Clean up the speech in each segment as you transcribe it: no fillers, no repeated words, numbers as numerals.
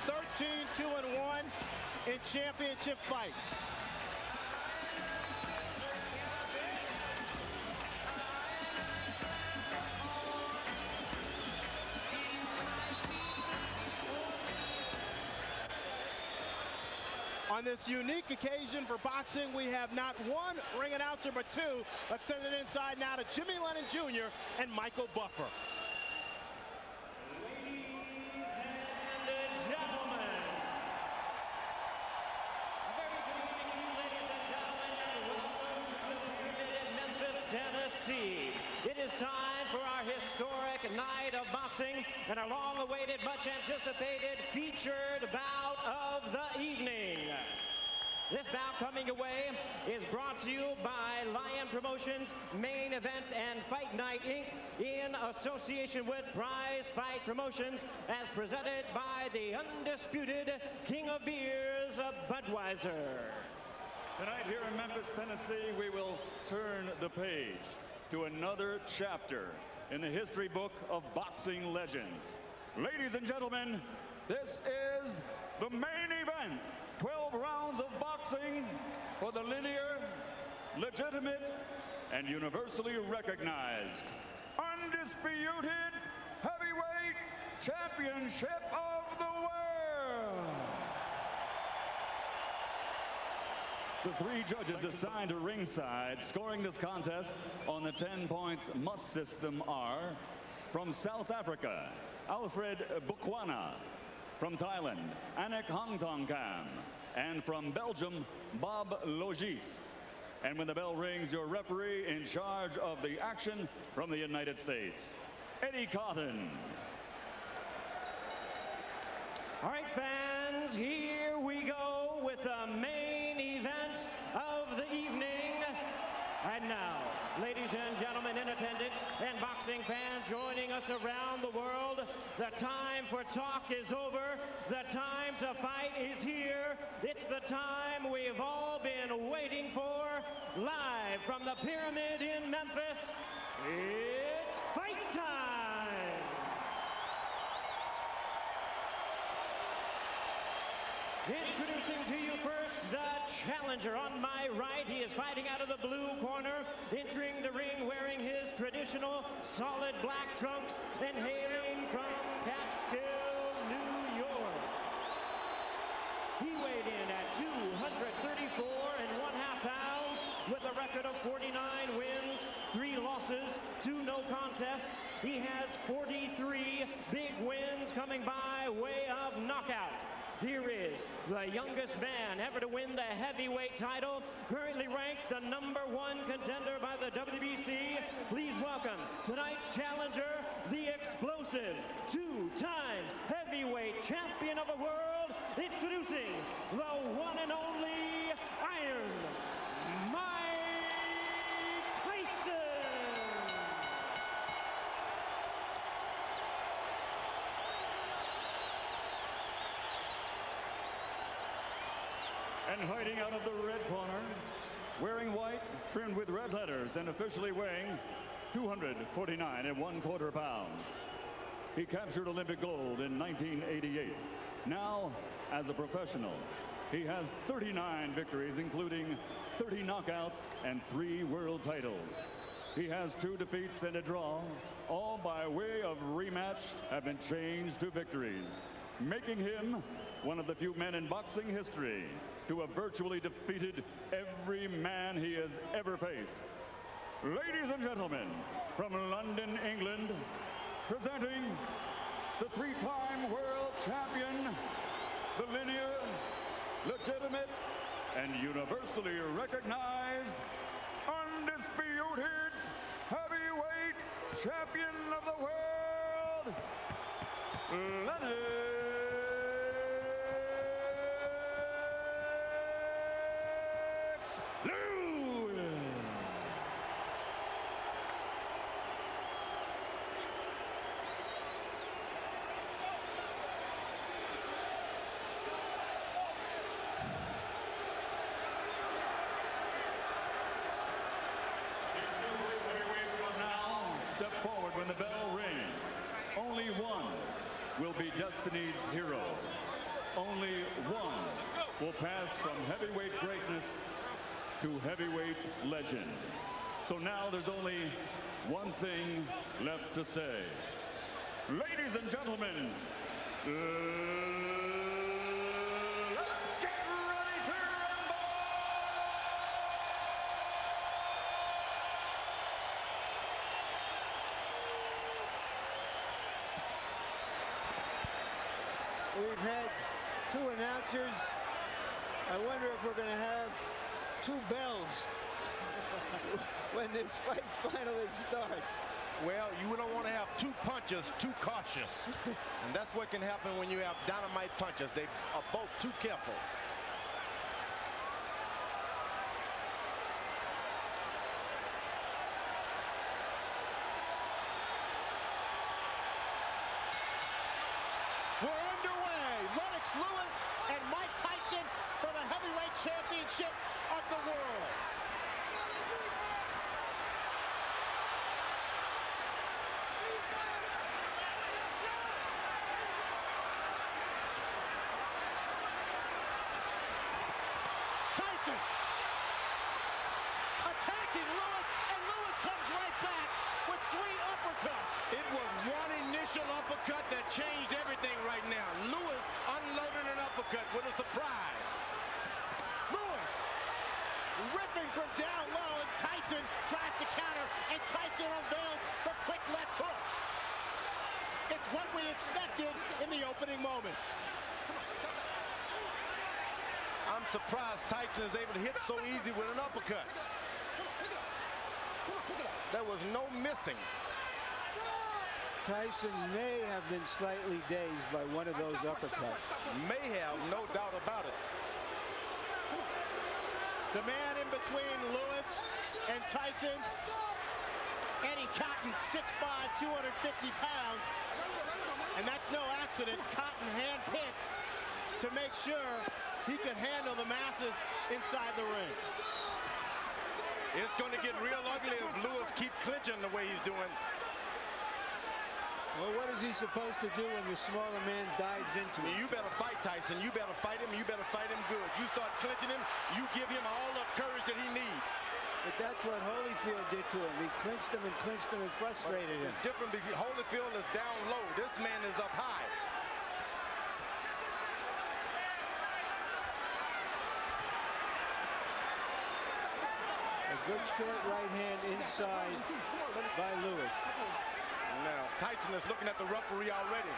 13-2-1 in championship fights. On this unique occasion for boxing, we have not one ring announcer, but two. Let's send it inside now to Jimmy Lennon Jr. and Michael Buffer. Ladies and gentlemen, a very good evening to you, ladies and gentlemen, and welcome to the Pyramid in Memphis, Tennessee. It is time for our historic night of boxing and our long-awaited, much-anticipated featured bout of the evening. This bout coming away is brought to you by Lion Promotions, Main Events, and Fight Night, Inc. in association with Prize Fight Promotions, as presented by the undisputed King of Beers, Budweiser. Tonight here in Memphis, Tennessee, we will turn the page to another chapter in the history book of boxing legends. Ladies and gentlemen, this is the main event. 12 rounds of boxing for the linear, legitimate, and universally recognized, undisputed heavyweight championship of the world. The three judges assigned to ringside scoring this contest on the 10 points must system are from South Africa, Alfred Bukwana; from Thailand, Anik Hongtongkam; and from Belgium, Bob Logis. And when the bell rings, your referee in charge of the action from the United States, Eddie Cotton. All right, fans, here we go with the main event of the evening. And now, ladies and gentlemen in attendance and boxing fans joining us around the world, the time for talk is over. The time to fight is here. It's the time we've all been waiting for. Live from the Pyramid in Memphis, it's fight time! Introducing to you first the challenger. On my right, he is fighting out of the blue corner, entering the ring wearing his traditional solid black trunks and hailing from Catskill, New York. He weighed in at 234.5 pounds with a record of 49 wins, 3 losses, 2 no contests. He has 43 big wins coming by way of knockout. Here is the youngest man ever to win the heavyweight title, currently ranked the #1 contender by the WBC. Please welcome tonight's challenger, the explosive 2-time heavyweight champion of the world, introducing the one and only Iron Mike Tyson. And fighting out of the red corner, wearing white, trimmed with red letters, and officially weighing 249.25 pounds. He captured Olympic gold in 1988. Now, as a professional, he has 39 victories, including 30 knockouts and 3 world titles. He has 2 defeats and a draw, all by way of rematch have been changed to victories, making him one of the few men in boxing history to have virtually defeated every man he has ever faced. Ladies and gentlemen, from London, England, presenting the 3-time world champion, the linear, legitimate, and universally recognized, undisputed heavyweight champion of the world, Lennox. Step forward when the bell rings. Only one will be Destiny's hero. only one will pass from heavyweight greatness to heavyweight legend. So now there's only one thing left to say. Ladies and gentlemen, let's get ready to rumble! We've had two announcers. I wonder if we're going to have two bells when this fight finally starts. Well, you don't want to have two punchers too cautious. And that's what can happen when you have dynamite punchers. They are both too careful. We're underway. Lennox Lewis and Mike Tyson for the heavyweight championship of the world. Tyson attacking Lewis, and Lewis comes right back with 3 uppercuts. It was one initial uppercut that changed everything right now. Lewis unloading an uppercut with a surprise. Lewis ripping from down low, and Tyson tries to counter, and Tyson unveils the quick left hook. It's what we expected in the opening moments. I'm surprised Tyson is able to hit so easy with an uppercut. There was no missing. Tyson may have been slightly dazed by one of those uppercuts. May have, no doubt about it. The man in between Lewis and Tyson, Eddie Cotton, 6'5", 250 pounds. And that's no accident. Cotton handpicked to make sure he could handle the masses inside the ring. It's going to get real ugly if Lewis keeps clinching the way he's doing. Well, what is he supposed to do when the smaller man dives into him? You better fight Tyson. You better fight him. You better fight him good. You start clinching him, you give him all the courage that he needs. But that's what Holyfield did to him. He clinched him and frustrated him. It's different because Holyfield is down low. This man is up high. A good short right hand inside by Lewis. Now, Tyson is looking at the referee already.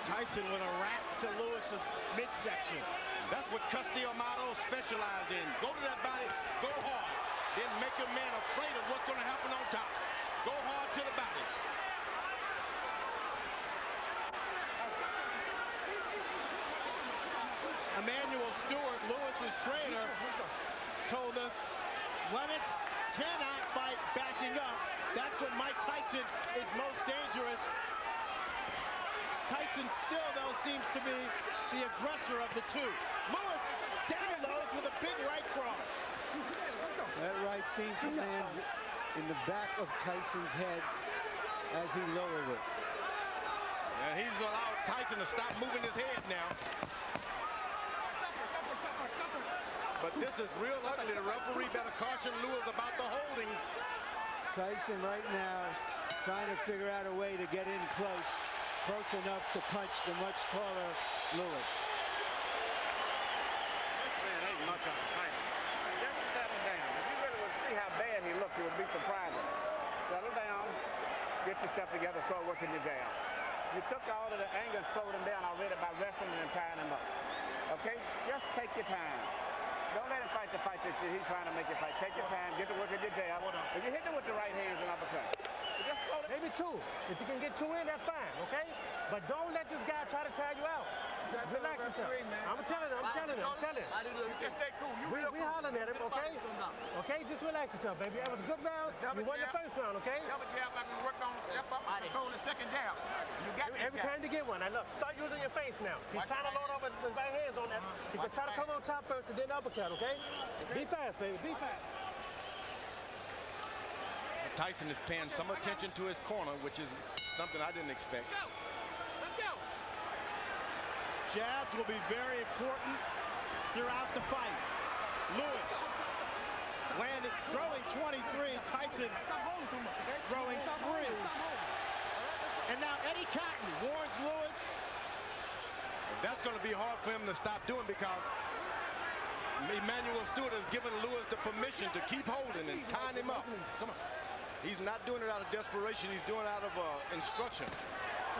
Tyson with a wrap to Lewis's midsection. That's what Castillo specializes in. Go to that body, go hard. Then make your man afraid of what's going to happen on top. Go hard to the body. Emmanuel Stewart, Lewis's trainer, told us Lennox cannot fight backing up. That's when Mike Tyson is most dangerous. Tyson still, though, seems to be the aggressor of the two. Lewis down lows with a big right cross. That right seemed to land in the back of Tyson's head as he lowered it. And he's going to allow Tyson to stop moving his head now. But this is real ugly. The referee better caution Lewis about the holding. Tyson right now trying to figure out a way to get in close enough to punch the much taller Lewis. This man ain't much of a fighter. Just settle down. If you really would see how bad he looks, it would be surprising. Settle down, get yourself together, start working your jab. You took all of the anger and slowed him down already by wrestling and tying him up. Okay? Just take your time. Don't let him fight the fight that he's trying to make you fight. Take your time, get to work at your jab. If you hit him with the right hands and uppercut, just slow down. Maybe 2. If you can get 2 in, that's fine, okay? But don't let this guy try to tire you out. Relax yourself. I'm telling him. Just stay cool. We hollering at him, okay? Okay, just relax yourself, baby. That was a good round. You won the first round, okay? Double jab like we worked on, step up, control the second jab. You got this Every time you get one, I love. Start using your face now. He's trying to load up with the right hands on that. He can try to come on top first and then uppercut, okay? Be fast, baby. Be fast. Tyson is paying some attention to his corner, which is something I didn't expect. Let's go. Jabs will be very important throughout the fight. Lewis landed, throwing 23. Tyson throwing 3. And now Eddie Cotton warns Lewis. That's going to be hard for him to stop doing because Emmanuel Stewart has given Lewis the permission to keep holding and tying him up. He's not doing it out of desperation. He's doing it out of instructions.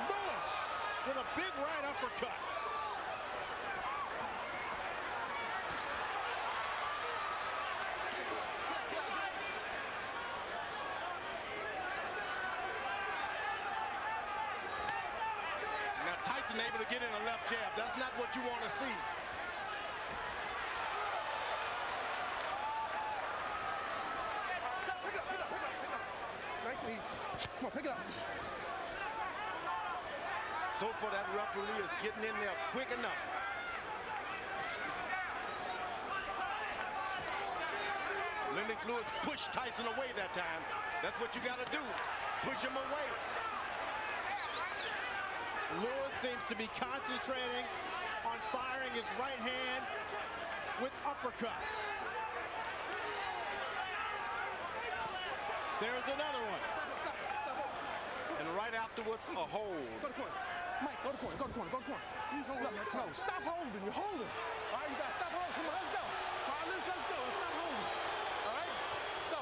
Lewis with a big right uppercut. Now Tyson able to get in a left jab. That's not what you want to see. Come on, pick it up. So far, that referee is getting in there quick enough. Lennox Lewis pushed Tyson away that time. That's what you got to do. Push him away. Lewis seems to be concentrating on firing his right hand with uppercuts. There's another one. And right afterwards, a hold. Go to corner. Mike, go to corner, go to corner, go to corner. No, stop holding, you're holding. All right, you got to stop holding. Come on, let's go. All right, let's go. Let's stop holding. All right, go.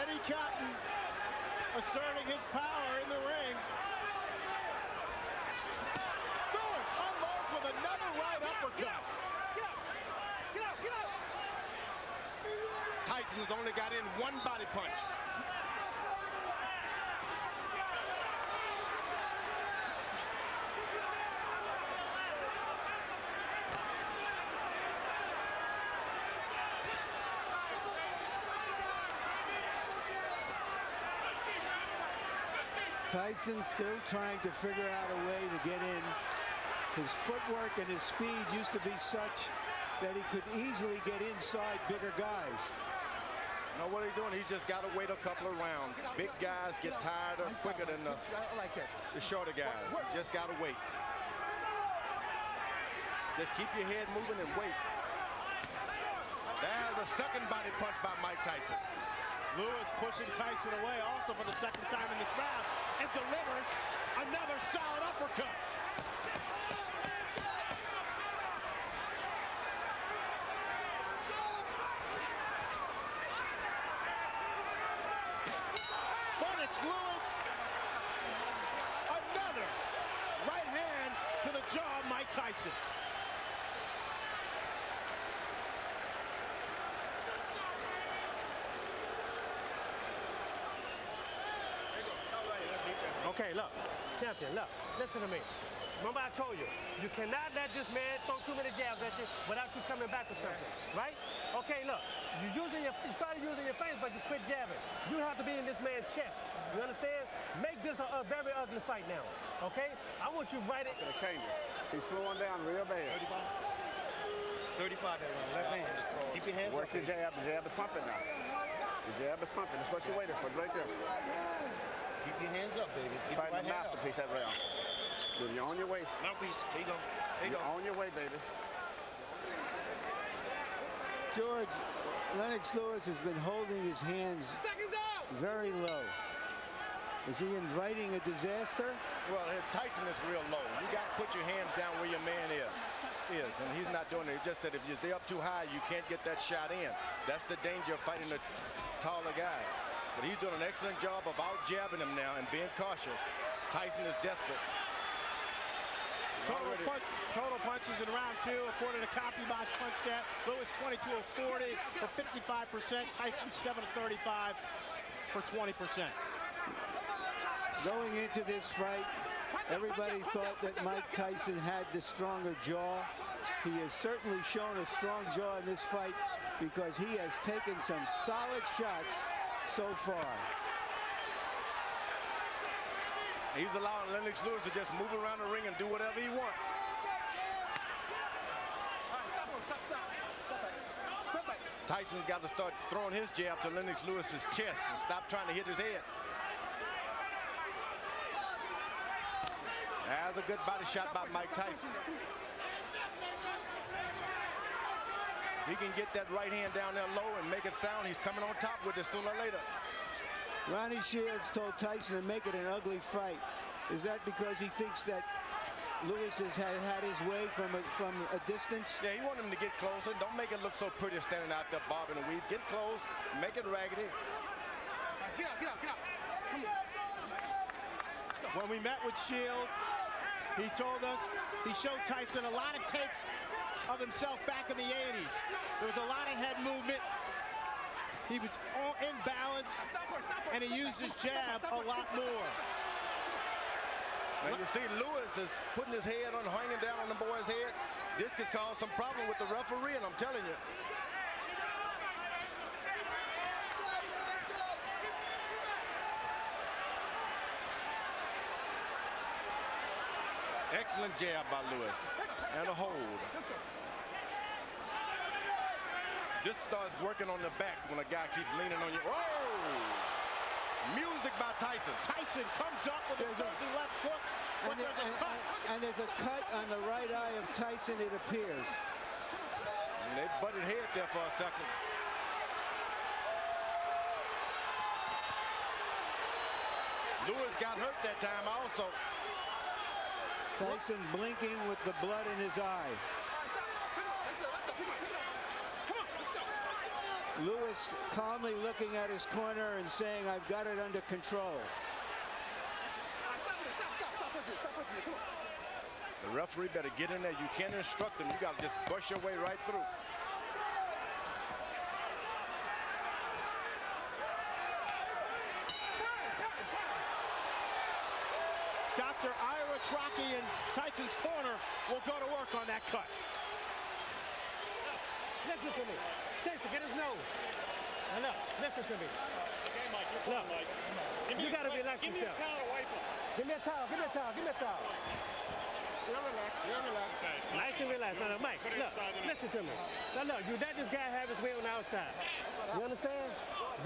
Eddie Cotton asserting his power in the ring. Lewis unloads with another right uppercut. Get up. Tyson's only got in one body punch. Tyson still trying to figure out a way to get in. His footwork and his speed used to be such that he could easily get inside bigger guys. Now what he's doing, he's just got to wait a couple of rounds. Big guys get tired quicker than the shorter guys. You just got to wait. Just keep your head moving and wait. There's a second body punch by Mike Tyson. Lewis pushing Tyson away also for the second time in this round and delivers another solid uppercut. Lennox Lewis, another right hand to the jaw of Mike Tyson. Okay, look, champion, look, listen to me. Remember I told you, you cannot let this man throw too many jabs at you without you coming back with something, right? Okay, look, you started using your face, but you quit jabbing. You have to be in this man's chest. You understand? Make this a very ugly fight now, okay? I want you right in. Gonna change it. He's slowing down real bad. 35? It's 35 that round. Left hand. Keep your hands Work up. your jab. The jab is pumping now. The jab is pumping. That's what you're waiting for. Right there. Keep your hands up, baby. Keep your Fighting right a hand up. masterpiece that round. Dude, you're on your way. Mouthpiece. There you go. There you You're go. on your way, baby. George, Lennox Lewis has been holding his hands very low. Is he inviting a disaster? Well, Tyson is real low. You got to put your hands down where your man is, and he's not doing it. It's just that if you're up too high, you can't get that shot in. That's the danger of fighting a taller guy. But he's doing an excellent job of out-jabbing him now and being cautious. Tyson is desperate. Total punches in round 2, according to CompuBox Punch Stat. Lewis 22 of 40 for 55%. Tyson 7 of 35 for 20%. Going into this fight, everybody thought that Mike Tyson had the stronger jaw. He has certainly shown a strong jaw in this fight because he has taken some solid shots so far. He's allowing Lennox Lewis to just move around the ring and do whatever he wants. Tyson's got to start throwing his jab to Lennox Lewis's chest and stop trying to hit his head. There's a good body shot by Mike Tyson. He can get that right hand down there low and make it sound. He's coming on top with it sooner or later. Ronnie Shields told Tyson to make it an ugly fight. Is that because he thinks that Lewis has had his way from a distance? Yeah, he wanted him to get closer. Don't make it look so pretty standing out there bobbing and weave. Get close, make it raggedy. Get out. When we met with Shields, he told us he showed Tyson a lot of tapes of himself back in the 80s. There was a lot of head movement. He was all in balance, and he used his jab a lot more. And you see Lewis is putting his head on, hanging down on the boy's head. This could cause some problem with the referee, and I'm telling you. Excellent jab by Lewis. And a hold. This starts working on the back when a guy keeps leaning on you. Oh! Music by Tyson. Tyson comes up with a surging left hook, but there's a cut. And there's a cut on the right eye of Tyson, it appears. And they butted head there for a second. Lewis got hurt that time also. Tyson blinking with the blood in his eye. Lewis calmly looking at his corner and saying, I've got it under control. The referee better get in there. You can't instruct him. You got to just push your way right through. Dr. Ira Trocchi in Tyson's corner will go to work on that cut. Listen to me. Tyson, get his nose. Now look, listen to me. Okay, Mike, you're Look, Mike. you got to relax Give me a yourself. towel to wipe him. Give me a towel, give me a towel, give me a towel. You're relaxed. Okay. Nice and relaxed. Now, Mike, look, listen to me. Now, look, you let this guy have his way on the outside. You understand?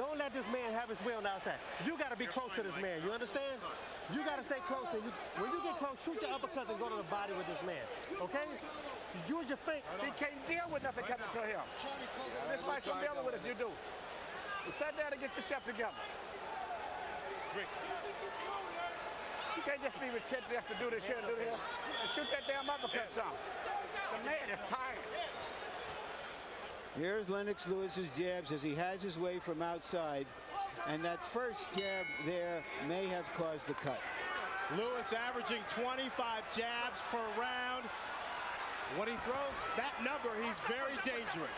Don't let this man have his way on the outside. You got to be close to this man. You understand? You got to stay close. And when you get close, shoot your uppercut and go to the body with this man. Okay? Use your feet. He can't deal with nothing coming to him. This fight's from dealing with it if you do. You sit down and get yourself together. You can't just be retentive just to do this here and do this here. And shoot that damn uppercut some. The man is tired. Here's Lennox Lewis's jabs as he has his way from outside. And that first jab there may have caused the cut. Lewis averaging 25 jabs per round. When he throws that number, he's very dangerous.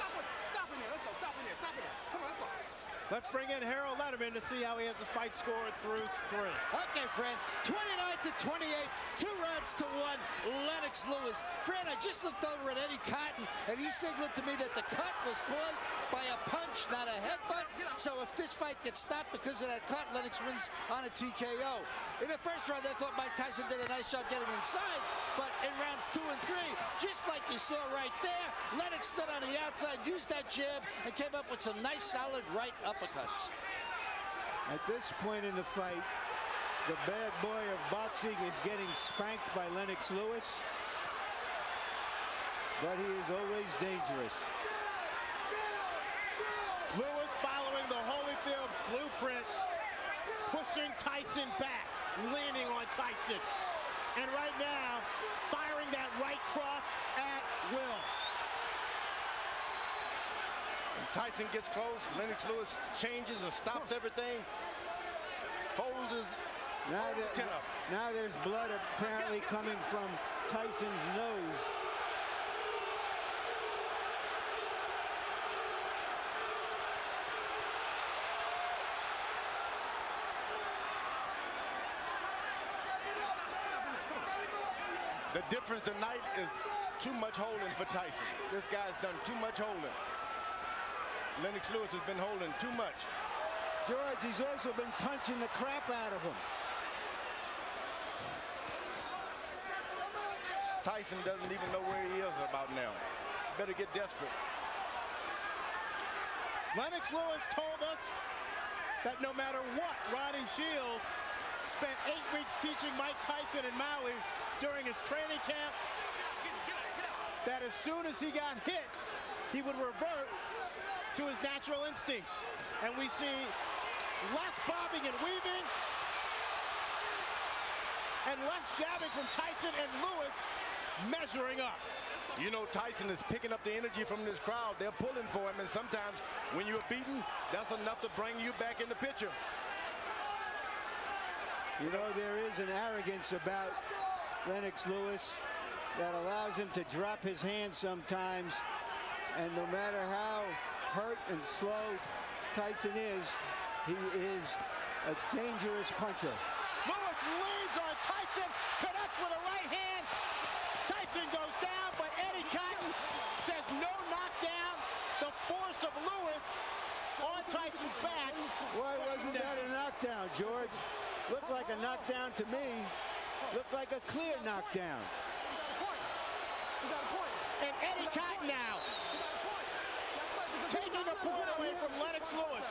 Stop in there. Let's go. Stop in there. Stop in there. Come on, let's go. Let's bring in Harold Letterman to see how he has the fight scored through 3. Okay, Fred, 29-28, 2 rounds to 1, Lennox Lewis. Fred, I just looked over at Eddie Cotton, and he signaled to me that the cut was caused by a punch, not a headbutt. So if this fight gets stopped because of that cut, Lennox wins on a TKO. In the first round, I thought Mike Tyson did a nice job getting inside, but in rounds 2 and 3, just like you saw right there, Lennox stood on the outside, used that jab, and came up with some nice, solid right uppercuts. At this point in the fight, the bad boy of boxing is getting spanked by Lennox Lewis, but he is always dangerous. Lewis following the Holyfield blueprint, pushing Tyson back, leaning on Tyson. And right now, firing that right cross at will. Tyson gets close. Lennox Lewis changes and stops everything. Folds his chin up. Now there's blood apparently coming from Tyson's nose. The difference tonight is too much holding for Tyson. This guy's done too much holding. Lennox Lewis has been holding too much. George, he's also been punching the crap out of him. Tyson doesn't even know where he is about now. Better get desperate. Lennox Lewis told us that no matter what Ronnie Shields spent 8 weeks teaching Mike Tyson in Maui during his training camp that as soon as he got hit, he would revert to his natural instincts. And we see less bobbing and weaving and less jabbing from Tyson, and Lewis measuring up. You know, Tyson is picking up the energy from this crowd. They're pulling for him, and sometimes when you're beaten, that's enough to bring you back in the picture. You know, there is an arrogance about Lennox Lewis that allows him to drop his hands sometimes, and no matter how hurt and slow Tyson is, he is a dangerous puncher. Lewis leads on Tyson, connects with a right hand. Tyson goes down, but Eddie Cotton says no knockdown. The force of Lewis on Tyson's back. Why wasn't that a knockdown, George? Looked like a knockdown to me. Looked like a clear knockdown. And Eddie Cotton now taking a point away from Lennox Lewis.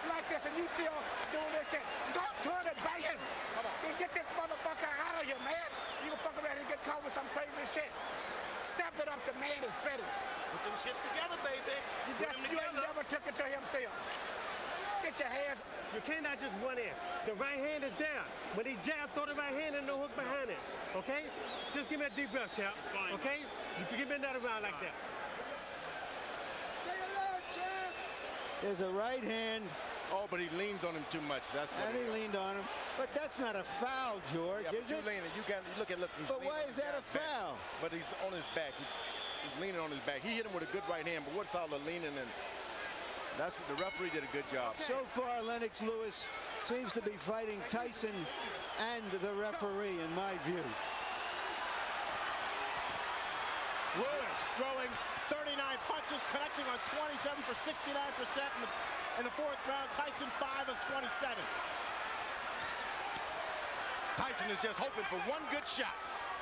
Like this, and you still doing this shit. Don't turn it, banging. Get this motherfucker out of here, man. You can fuck around and get caught with some crazy shit. Step it up, the man is finished. Put them shits together, baby. You never took it to himself. Get your hands. You cannot just run in. The right hand is down. When he jab, throw the right hand and no hook behind it. Okay? Just give me a deep breath, champ. Okay? You can give me another round like that. Stay alert, champ. There's a right hand. Oh, but he leans on him too much. That's what And he leaned on him. But that's not a foul, George, yeah, is it? Leaning. You can look. He's but why is that a foul? Back. But he's on his back. He's leaning on his back. He hit him with a good right hand, but what's all the leaning? And that's what the referee did a good job. So far, Lennox Lewis seems to be fighting Tyson and the referee, in my view. Lewis throwing 39 punches, connecting on 27 for 69% in the fourth round. Tyson 5 of 27. Tyson is just hoping for one good shot.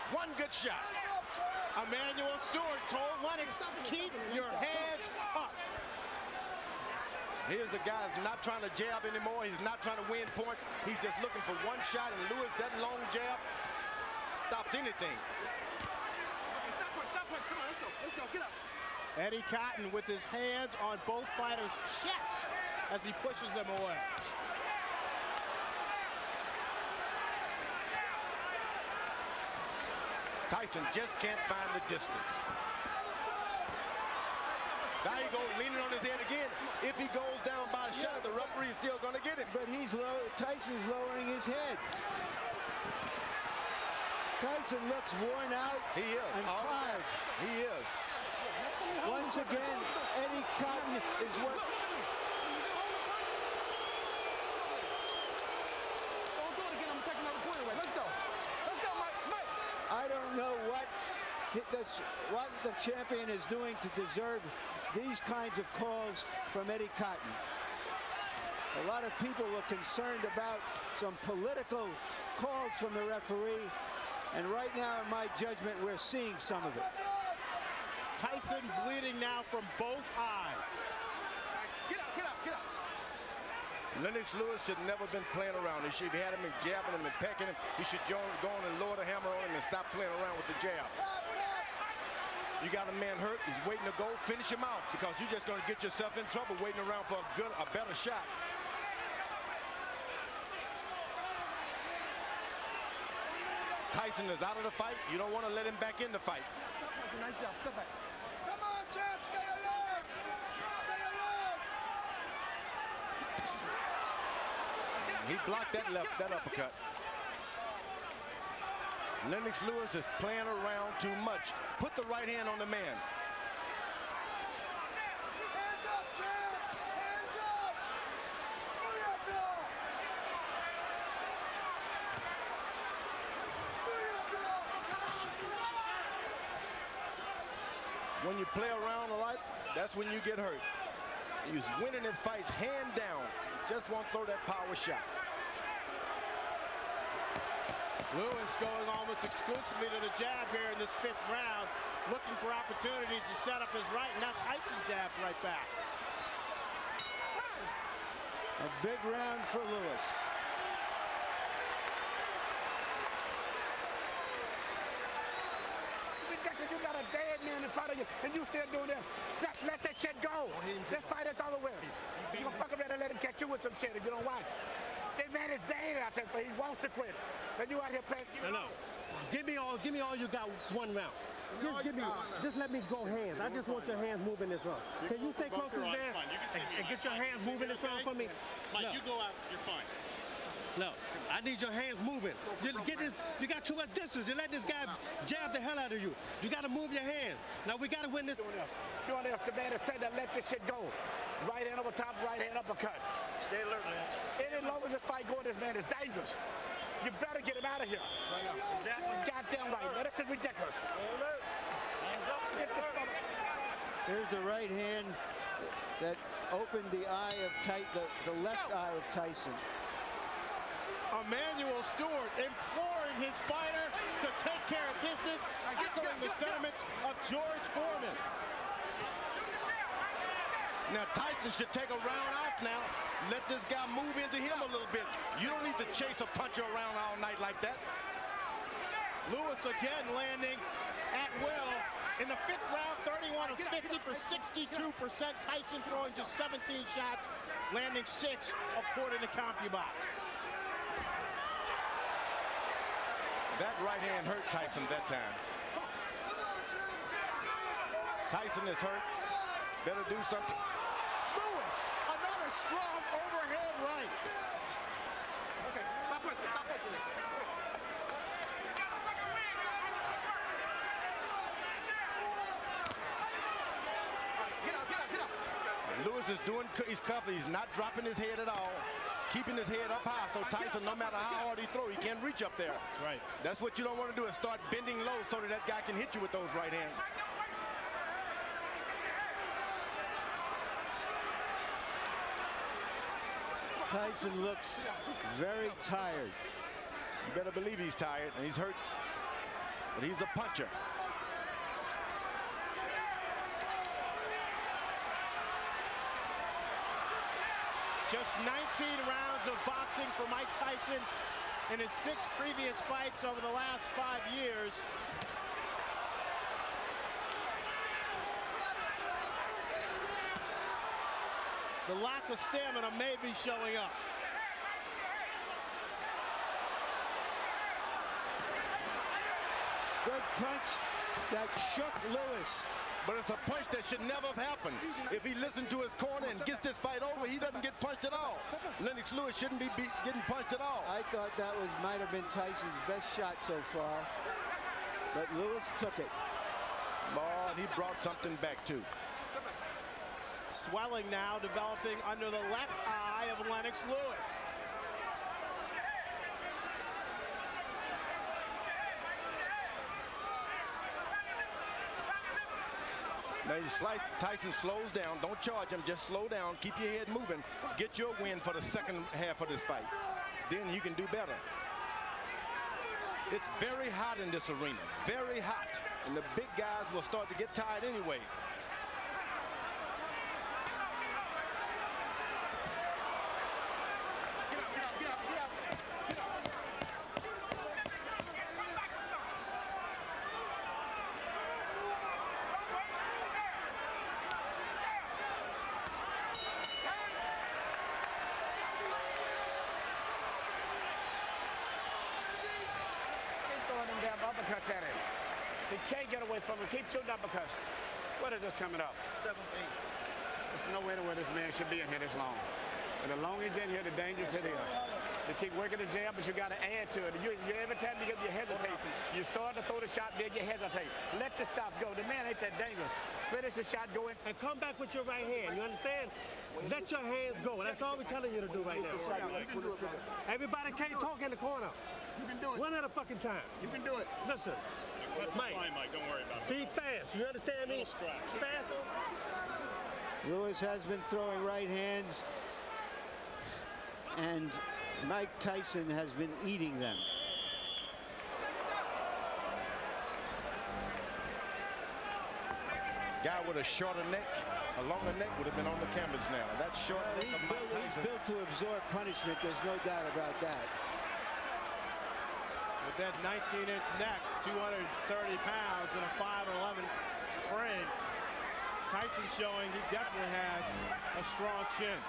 One good shot. Emmanuel Stewart told Lennox, keep your hands up. Here's the guy who's not trying to jab anymore. He's not trying to win points. He's just looking for one shot, and Lewis, that long jab stopped anything. Stop punch. Come on, let's go. Get up. Eddie Cotton with his hands on both fighters' chests as he pushes them away. Tyson just can't find the distance. Now he goes leaning on his head again. If he goes down by a shot, the referee is still going to get him. But Tyson's lowering his head. Tyson looks worn out He is. and tired. He is. Once again, Eddie Cotton is what... Don't do it again. I'm taking another point away. Let's go. Let's go, Mike. I don't know what the champion is doing to deserve these kinds of calls from Eddie Cotton. A lot of people were concerned about some political calls from the referee, and right now, in my judgment, we're seeing some of it. Tyson bleeding now from both eyes. Get up. Lennox Lewis should never been playing around. He should have had him and jabbing him and pecking him. He should go on and lower the hammer on him and stop playing around with the jab. You got a man hurt. He's waiting to go. Finish him out, because you're just going to get yourself in trouble waiting around for a better shot. Tyson is out of the fight. You don't want to let him back in the fight. Nice job. Step back. Come on, champ. Stay alert. Stay alert. He blocked that uppercut. Lennox Lewis is playing around too much. Put the right hand on the man. Hands up, champ. Hands up. Booyah, When you play around a lot, that's when you get hurt. He's winning his fights hand down. Just won't throw that power shot. Lewis going almost exclusively to the jab here in this fifth round, looking for opportunities to set up his right. Now Tyson jabs right back. A big round for Lewis. You got a dead man in front of you, and you still doing this. Just let that shit go. This fight is all the way. You gonna fuck around and let him catch you with some shit if you don't watch. This man is dead out there, but he wants to quit. And you out here playing. No. Give me all you got one round. Just let me go hands. I just want your hands moving this round. Can you stay close to this man and get your hands moving this round for me? Mike, you go out, you're fine. No, I need your hands moving. You got too much distance. You let this guy jab the hell out of you. You got to move your hands. Now we got to win this. Doing this, the man has said that let this shit go. Right hand over top, right hand uppercut. Stay alert, Lennox. Any longer this fight going, this man is dangerous. You better get him out of here. Exactly. Goddamn right. Now, this is ridiculous. Stay alert. Hands up, stay alert. Here's the right hand that opened the eye of the left eye of Tyson. Emmanuel Stewart imploring his fighter to take care of business, echoing the sentiments of George Foreman. Now Tyson should take a round off now. Let this guy move into him a little bit. You don't need to chase a puncher around all night like that. Lewis again landing at will. In the fifth round, 31 of 50 for 62%. Tyson throwing just 17 shots, landing 6 according to CompuBox. That right hand hurt Tyson that time. Tyson is hurt. Better do something. Lewis, another strong overhand right. Okay, stop punching, stop punching. Get out. Lewis is doing, he's covered. He's not dropping his head at all. Keeping his head up high, so Tyson, no matter how hard he throws, he can't reach up there. That's right. That's what you don't want to do, is start bending low so that guy can hit you with those right hands. Tyson looks very tired. You better believe he's tired, and he's hurt, but he's a puncher. Just 19 rounds of boxing for Mike Tyson in his 6 previous fights over the last 5 years. The lack of stamina may be showing up. Good punch that shook Lewis. But it's a punch that should never have happened. If he listened to his corner and gets this fight over, he doesn't get punched at all. Lennox Lewis shouldn't be getting punched at all. I thought that might have been Tyson's best shot so far, but Lewis took it. Oh, and he brought something back too. Swelling now developing under the left eye of Lennox Lewis. Now Tyson slows down. Don't charge him. Just slow down. Keep your head moving. Get your win for the second half of this fight. Then you can do better. It's very hot in this arena. Very hot. And the big guys will start to get tired anyway. Uppercuts at him. He can't get away from him. Keep shooting uppercuts. What is this coming up? 7-8. There's no way to where this man should be in here this long. And the longer he's in here, the dangerous it is. You keep working the jab, but you got to add to it. Every time you hesitate, you start to throw the shot, then you hesitate. Let the stop go. The man ain't that dangerous. Finish the shot going. And come back with your right hand. You understand? Let your hands go. That's all we're telling you to do right now. Everybody can't talk in the corner. You can do it. One at a fucking time. You can do it. Listen, Mike, Don't worry about it. be fast. You understand me? Fast. Lewis has been throwing right hands, and Mike Tyson has been eating them. Guy with a shorter neck, a longer neck would have been on the canvas now. That's short neck of Mike Tyson. He's built to absorb punishment. There's no doubt about that. With that 19-inch neck, 230 pounds, and a 5'11" frame, Tyson showing he definitely has a strong chin.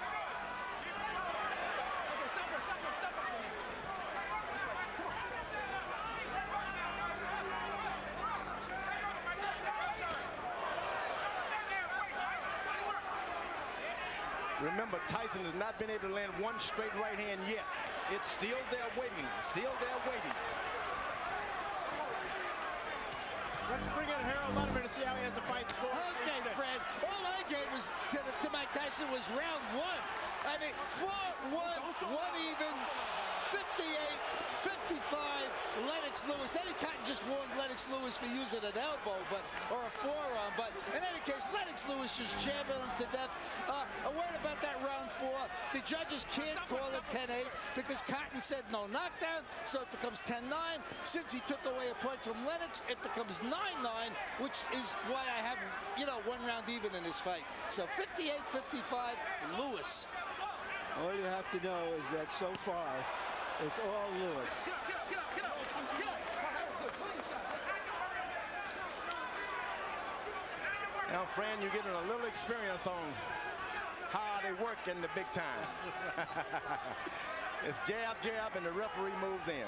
Remember, Tyson has not been able to land one straight right hand yet. It's still there waiting, still there waiting. Let's bring in Harold Letterman to see how he has the fight score. Okay, Fred. All I gave was to Mike Tyson was round one. I mean, 4-1, one even, 58, 55, Lennox Lewis. Eddie Cotton just warned Lennox Lewis for using an elbow, or a forearm. But in any case, Lennox Lewis just champion him to death. A word about that round 4. The judges can't call it 10-8 because Cotton said no knockdown, so it becomes 10-9. Since he took away a point from Lennox, it becomes 9-9, which is why I have, one round even in this fight. So 58-55, Lewis. All you have to know is that so far, it's all Lewis. Now, Fran, you're getting a little experience on how they work in the big time. It's jab, jab, and the referee moves in.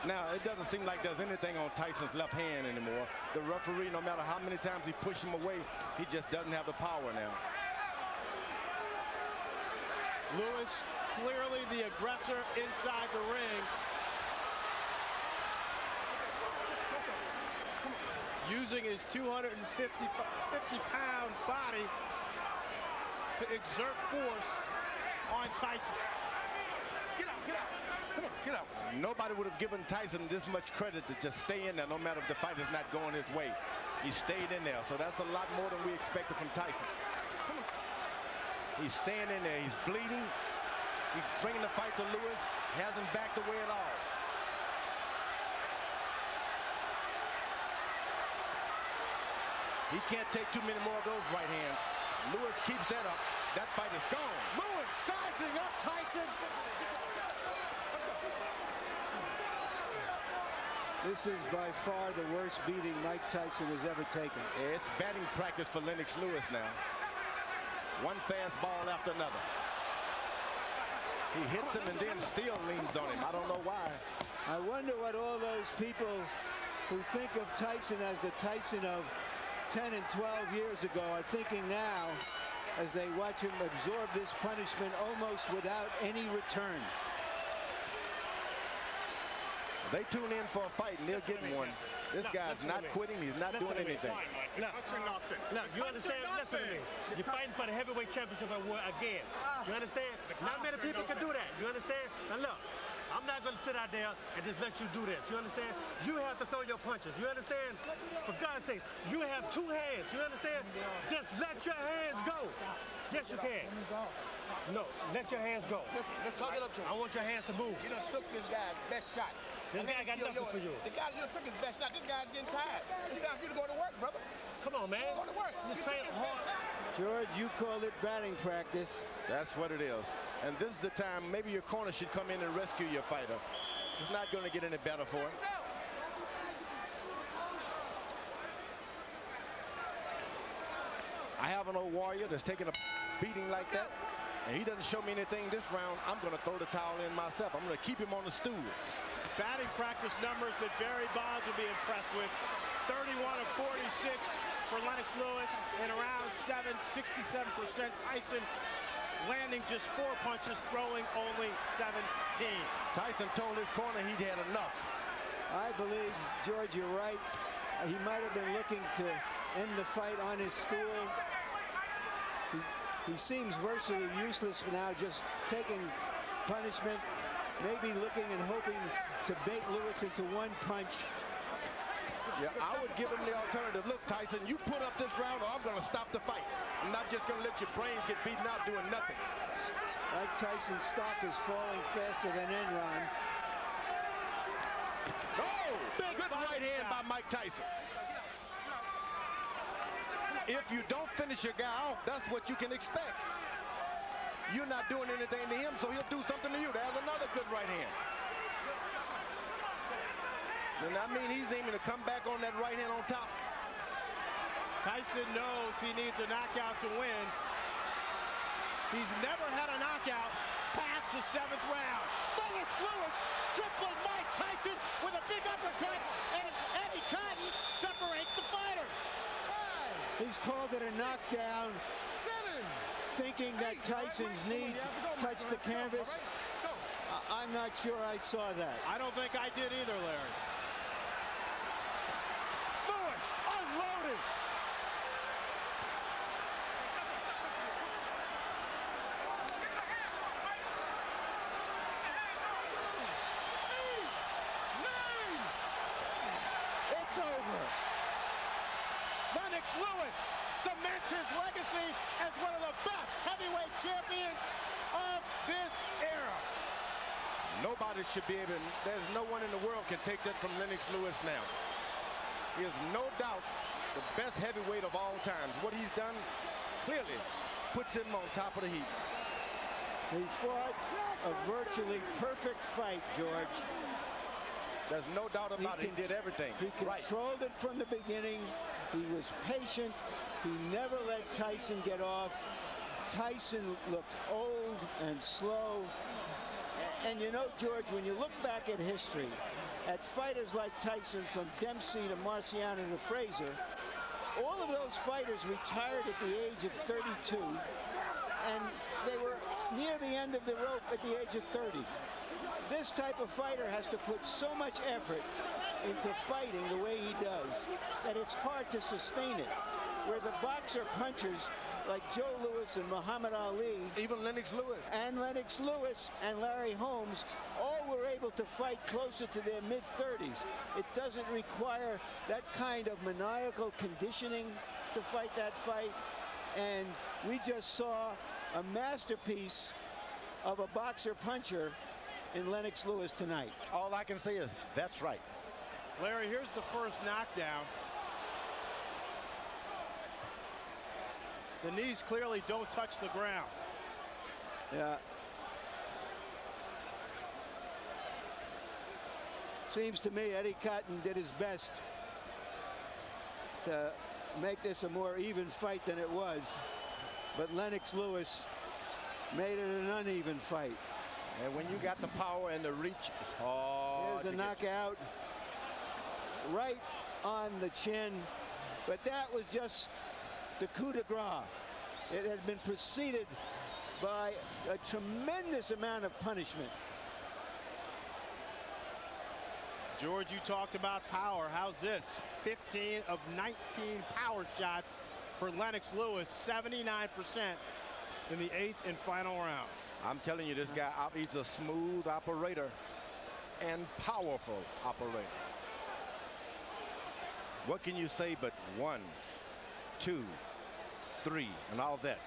Now, it doesn't seem like there's anything on Tyson's left hand anymore. The referee, no matter how many times he pushes him away, he just doesn't have the power now. Lewis, clearly the aggressor inside the ring. Using his 250-pound body to exert force on Tyson. Get out, get out. Come on, get out. Nobody would have given Tyson this much credit to just stay in there no matter if the fight is not going his way. He stayed in there, so that's a lot more than we expected from Tyson. He's staying in there. He's bleeding. He's bringing the fight to Lewis. Hasn't backed away at all. He can't take too many more of those right hands. Lewis keeps that up. That fight is gone. Lewis sizing up Tyson. This is by far the worst beating Mike Tyson has ever taken. It's batting practice for Lennox Lewis now. One fastball after another. He hits him and then still leans on him. I don't know why. I wonder what all those people who think of Tyson as the Tyson of 10 and 12 years ago are thinking now as they watch him absorb this punishment almost without any return. They tune in for a fight and they're getting one. This guy's not quitting. He's not doing anything. Look, you understand? Listen to me. You're fighting for the heavyweight championship again. You understand? Not many people can do that. You understand? Now look, I'm not going to sit out there and just let you do this. You understand? You have to throw your punches. You understand? For God's sake, you have 2 hands. You understand? Just let your hands go. Yes, you can. No, let your hands go. I want your hands to move. You done took this guy's best shot. This guy got nothing for you. The guy you took his best shot. This guy's getting tired. It's time for you to go to work, brother. Come on, man. Go to work. You train hard. George, you call it batting practice. That's what it is. And this is the time maybe your corner should come in and rescue your fighter. It's not going to get any better for him. I have an old warrior that's taking a beating like that, and he doesn't show me anything this round. I'm going to throw the towel in myself. I'm going to keep him on the stool. Batting practice numbers that Barry Bonds will be impressed with. 31 of 46 for Lennox Lewis in around 67%. Tyson landing just 4 punches, throwing only 17. Tyson told his corner he'd had enough. I believe, George, you're right. He might have been looking to end the fight on his stool. He seems virtually useless now, just taking punishment, maybe looking and hoping to bait Lewis into one punch. Yeah, I would give him the alternative. Look, Tyson, you put up this round or I'm going to stop the fight. I'm not just going to let your brains get beaten out doing nothing. Mike Tyson's stock is falling faster than Enron. Oh, good right hand by Mike Tyson. If you don't finish your guy off, that's what you can expect. You're not doing anything to him, so he'll do something to you. There's another good right hand. And I mean, he's aiming to come back on that right hand on top. Tyson knows he needs a knockout to win. He's never had a knockout past the 7th round. Lennox Lewis triple Mike Tyson with a big uppercut, and Eddie Cotton separates the fighter. He's called it a knockdown, thinking that Tyson's knee touched the canvas. I'm not sure I saw that. I don't think I did either, Larry. Lewis unloaded. It's over. Lennox Lewis cements his legacy as one of the best heavyweight champions of this era. Nobody should be able, there's no one in the world can take that from Lennox Lewis now. He is no doubt the best heavyweight of all time. What he's done clearly puts him on top of the heap. He fought a virtually perfect fight, George. There's no doubt about it. He did everything. He controlled it from the beginning. He was patient. He never let Tyson get off. Tyson looked old and slow. And you know, George, when you look back at history, at fighters like Tyson, from Dempsey to Marciano to Frazier, all of those fighters retired at the age of 32, and they were near the end of the rope at the age of 30. This type of fighter has to put so much effort into fighting the way he does that it's hard to sustain it. Where the boxer punchers like Joe Louis and Muhammad Ali, even Lennox Lewis, and Larry Holmes, all were able to fight closer to their mid-30s. It doesn't require that kind of maniacal conditioning to fight that fight. And we just saw a masterpiece of a boxer puncher in Lennox Lewis tonight. All I can say is that's right. Larry, here's the first knockdown. The knees clearly don't touch the ground. Yeah. Seems to me Eddie Cotton did his best to make this a more even fight than it was. But Lennox Lewis made it an uneven fight. And when you got the power and the reach, it's hard. Here's a knockout right on the chin. But that was just the coup de grace. It had been preceded by a tremendous amount of punishment. George, you talked about power. How's this? 15 of 19 power shots for Lennox Lewis, 79% in the 8th and final round. I'm telling you, this guy, he's a smooth operator and powerful operator. What can you say but 1, 2, 3, and all that?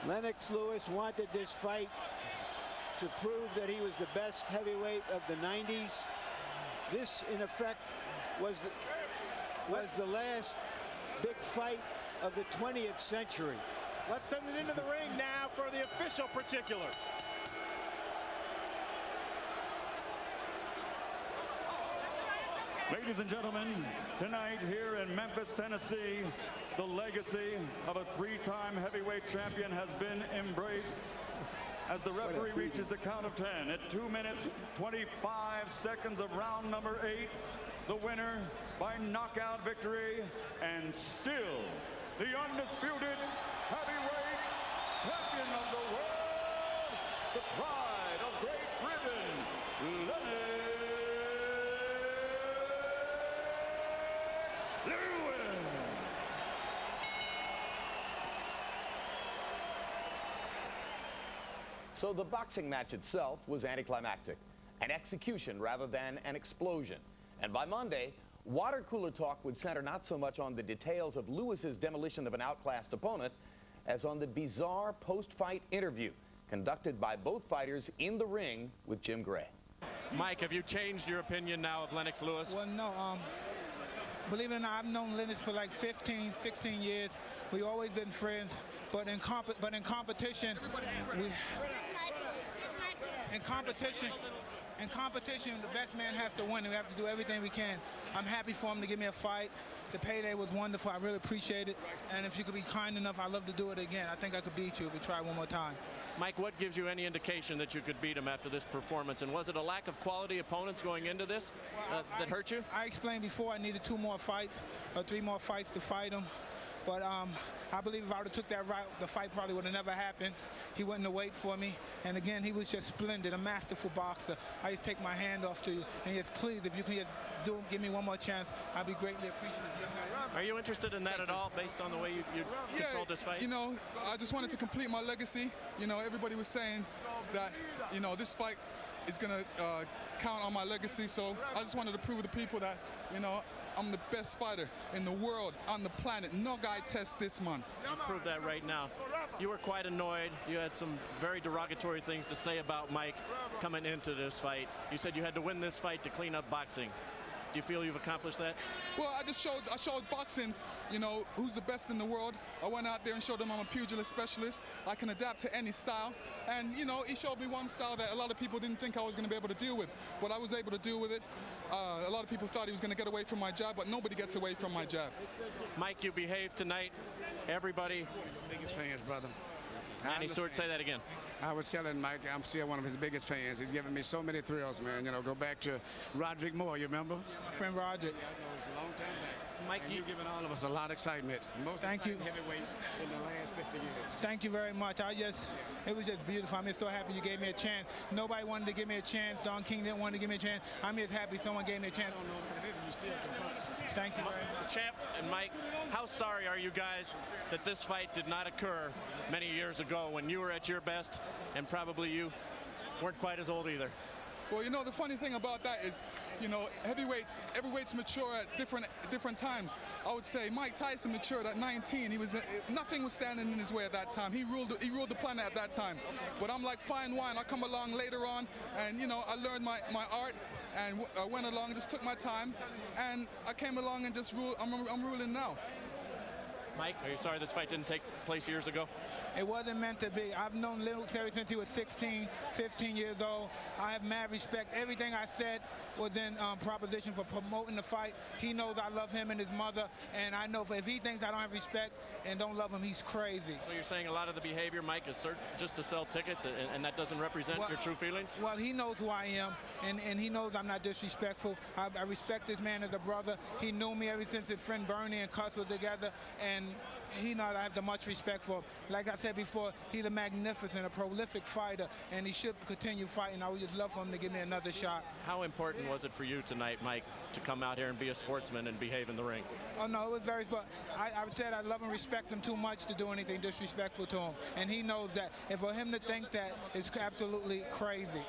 Lennox Lewis wanted this fight to prove that he was the best heavyweight of the 90s. This, in effect, was the last big fight of the 20th century. Let's send it into the ring now for the official particulars. Ladies and gentlemen, tonight here in Memphis, Tennessee, the legacy of a 3-time heavyweight champion has been embraced as the referee reaches the count of 10 at 2 minutes, 25 seconds of round number 8. The winner by knockout victory, and still the undisputed heavyweight champion of the world, the pride of Great Britain, Lennox Lewis. So the boxing match itself was anticlimactic, an execution rather than an explosion. And by Monday, water cooler talk would center not so much on the details of Lewis's demolition of an outclassed opponent as on the bizarre post-fight interview conducted by both fighters in the ring with Jim Gray. Mike, have you changed your opinion now of Lennox Lewis? Well, no. Believe it or not, I've known Lennox for like 15, 16 years. We always been friends, but in competition, in competition, the best man has to win. We have to do everything we can. I'm happy for him to give me a fight. The payday was wonderful. I really appreciate it. And if you could be kind enough, I'd love to do it again. I think I could beat you if we try one more time. Mike, what gives you any indication that you could beat him after this performance? And was it a lack of quality opponents going into this that hurt you? I explained before I needed 2 more fights or 3 more fights to fight him. But I believe if I would have took that route, the fight probably would have never happened. He wouldn't have waited for me. And again, he was just splendid, a masterful boxer. I just take my hand off to you. And yes, please, if you can give me one more chance, I'd be greatly appreciative. Are you interested in that at all, based on the way you controlled this fight? You know, I just wanted to complete my legacy. You know, everybody was saying that, you know, this fight is going to count on my legacy. So I just wanted to prove to the people that, you know, I'm the best fighter in the world, on the planet. No guy tests this, man. You prove that right now. You were quite annoyed. You had some very derogatory things to say about Mike coming into this fight. You said you had to win this fight to clean up boxing. Do you feel you've accomplished that? Well, I showed boxing, you know, who's the best in the world. I went out there and showed them I'm a pugilist specialist. I can adapt to any style. And, you know, he showed me one style that a lot of people didn't think I was going to be able to deal with. But I was able to deal with it. A lot of people thought he was going to get away from my jab, but nobody gets away from my jab. Mike, you behaved tonight. Everybody. Biggest fans, brother. Manny Stewart, say that again. I was telling Mike, I'm still one of his biggest fans. He's given me so many thrills, man. You know, go back to Riddick Bowe, you remember? My friend Roger. It's a long time back. Mike, you've given all of us a lot of excitement. Most exciting heavyweight in the last 50 years. Thank you very much. It was just beautiful. I'm just so happy you gave me a chance. Nobody wanted to give me a chance. Don King didn't want to give me a chance. I'm just happy someone gave me a chance. I don't know what it is. You still can punch. Thank you very much. Champ and Mike, how sorry are you guys that this fight did not occur many years ago when you were at your best and probably you weren't quite as old either? Well, you know, the funny thing about that is, you know, heavyweights mature at different times. I would say Mike Tyson matured at 19. Nothing was standing in his way at that time. He ruled the planet at that time. But I'm like fine wine. I come along later on, and you know, I learned my art, and I went along, just took my time, and I came along and just ruled. I'm ruling now. Mike, are you sorry this fight didn't take place years ago? It wasn't meant to be. I've known Lennox ever since he was 16, 15 years old. I have mad respect. Everything I said was in proposition for promoting the fight. He knows I love him and his mother, and I know if he thinks I don't have respect and don't love him, he's crazy. So you're saying a lot of the behavior, Mike, is just to sell tickets, and that doesn't represent your true feelings? Well, he knows who I am, and he knows I'm not disrespectful. I respect this man as a brother. He knew me ever since his friend Bernie and Cuss were together, and he knows I have the much respect for him. Like I said before, he's a magnificent, a prolific fighter, and he should continue fighting. I would just love for him to give me another shot. How important was it for you tonight, Mike, to come out here and be a sportsman and behave in the ring? Oh, no, it was very, but I said I love and respect him too much to do anything disrespectful to him. And he knows that. And for him to think that is absolutely crazy.